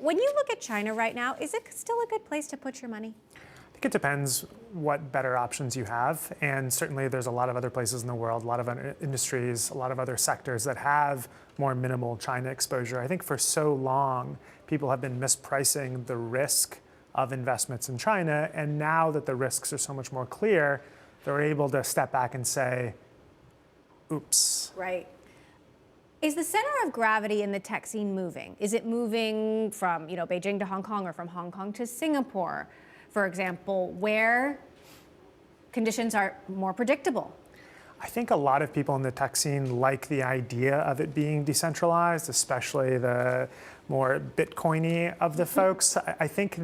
When you look at China right now, is it still a good place to put your money? I think it depends what better options you have. And certainly there's a lot of other places in the world, a lot of other industries, a lot of other sectors that have more minimal China exposure. I think for so long, people have been mispricing the risk of investments in China. And now that the risks are so much more clear, they're able to step back and say, oops. Right. Is the center of gravity in the tech scene moving? Is it moving from, Beijing to Hong Kong or from Hong Kong to Singapore, for example, where conditions are more predictable? I think a lot of people in the tech scene like the idea of it being decentralized, especially the more Bitcoiny of the folks. I think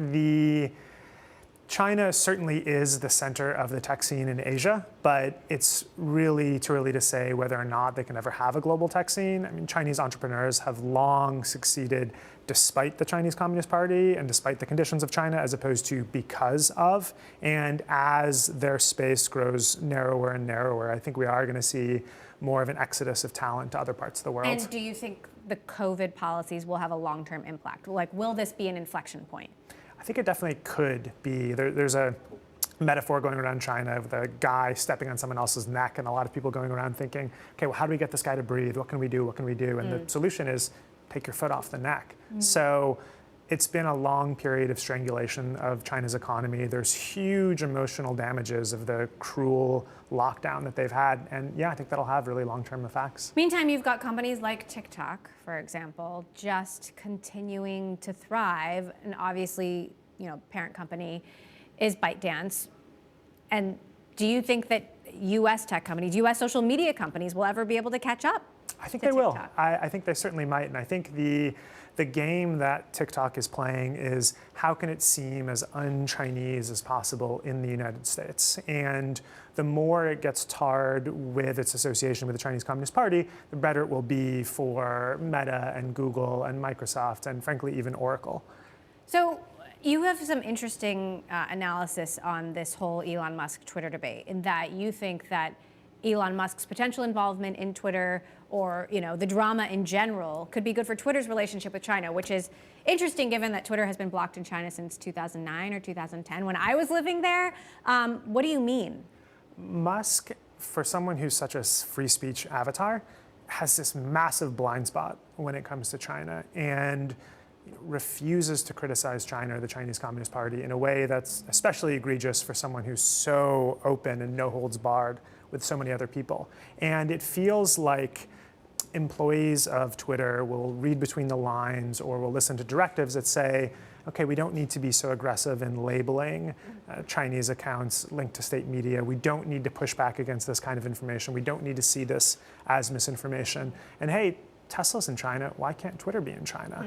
China certainly is the center of the tech scene in Asia, but it's really too early to say whether or not they can ever have a global tech scene. I mean, Chinese entrepreneurs have long succeeded despite the Chinese Communist Party and despite the conditions of China, as opposed to because of. And as their space grows narrower and narrower, I think we are going to see more of an exodus of talent to other parts of the world. And do you think the COVID policies will have a long-term impact? Like, will this be an inflection point? I think it definitely could be. There's a metaphor going around China with a guy stepping on someone else's neck and a lot of people going around thinking, okay, well, how do we get this guy to breathe? What can we do? What can we do? And the solution is take your foot off the neck. So it's been a long period of strangulation of China's economy. There's huge emotional damages of the cruel lockdown that they've had. And yeah, I think that'll have really long-term effects. Meantime, you've got companies like TikTok, for example, just continuing to thrive. And obviously, parent company is ByteDance. And do you think that US tech companies, US social media companies will ever be able to catch up? I think they will. I think they certainly might. And I think the game that TikTok is playing is how can it seem as un-Chinese as possible in the United States? And the more it gets tarred with its association with the Chinese Communist Party, the better it will be for Meta and Google and Microsoft and frankly even Oracle. So you have some interesting analysis on this whole Elon Musk Twitter debate, in that you think that Elon Musk's potential involvement in Twitter, or the drama in general, could be good for Twitter's relationship with China, which is interesting given that Twitter has been blocked in China since 2009 or 2010 when I was living there. What do you mean? Musk, for someone who's such a free speech avatar, has this massive blind spot when it comes to China and refuses to criticize China or the Chinese Communist Party in a way that's especially egregious for someone who's so open and no holds barred with so many other people. And it feels like employees of Twitter will read between the lines or will listen to directives that say, okay, we don't need to be so aggressive in labeling Chinese accounts linked to state media. We don't need to push back against this kind of information. We don't need to see this as misinformation. And hey, Tesla's in China, why can't Twitter be in China?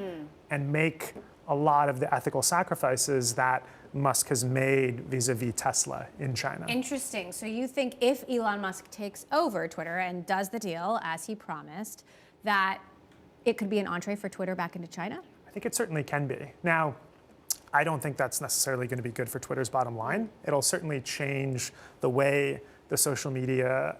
And make a lot of the ethical sacrifices that Musk has made vis-a-vis Tesla in China. Interesting. So you think if Elon Musk takes over Twitter and does the deal as he promised, that it could be an entree for Twitter back into China? I think it certainly can be. Now, I don't think that's necessarily going to be good for Twitter's bottom line. It'll certainly change the way the social media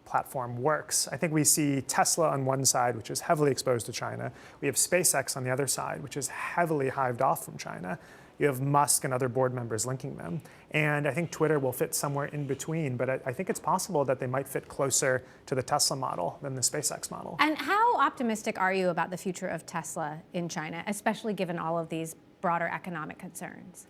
platform works. I think we see Tesla on one side, which is heavily exposed to China. We have SpaceX on the other side, which is heavily hived off from China. You have Musk and other board members linking them. And I think Twitter will fit somewhere in between, but I think it's possible that they might fit closer to the Tesla model than the SpaceX model. And how optimistic are you about the future of Tesla in China, especially given all of these broader economic concerns?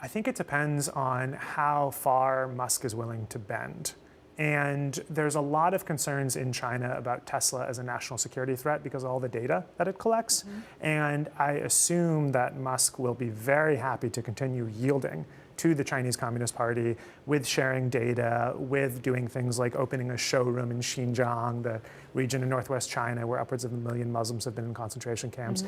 I think it depends on how far Musk is willing to bend. And there's a lot of concerns in China about Tesla as a national security threat because of all the data that it collects. And I assume that Musk will be very happy to continue yielding to the Chinese Communist Party with sharing data, with doing things like opening a showroom in Xinjiang, the region in northwest China where upwards of 1 million Muslims have been in concentration camps.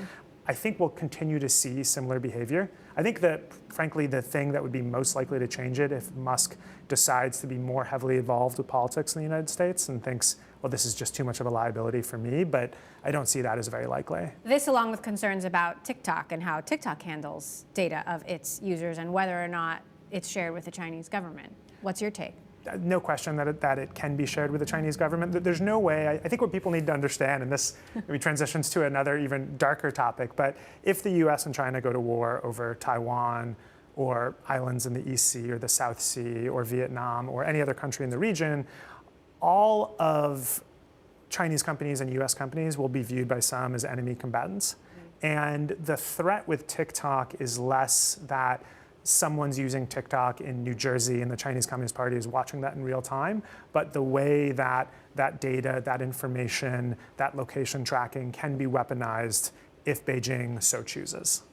I think we'll continue to see similar behavior. I think that, frankly, the thing that would be most likely to change it if Musk decides to be more heavily involved with politics in the United States and thinks, well, this is just too much of a liability for me, but I don't see that as very likely. This along with concerns about TikTok and how TikTok handles data of its users and whether or not it's shared with the Chinese government. What's your take? no question that it can be shared with the Chinese government. There's no way, I think what people need to understand, and this maybe transitions to another even darker topic, but if the US and China go to war over Taiwan or islands in the East Sea or the South Sea or Vietnam or any other country in the region, all of Chinese companies and US companies will be viewed by some as enemy combatants. And the threat with TikTok is less that someone's using TikTok in New Jersey and the Chinese Communist Party is watching that in real time, but the way that that data, that information, that location tracking can be weaponized if Beijing so chooses.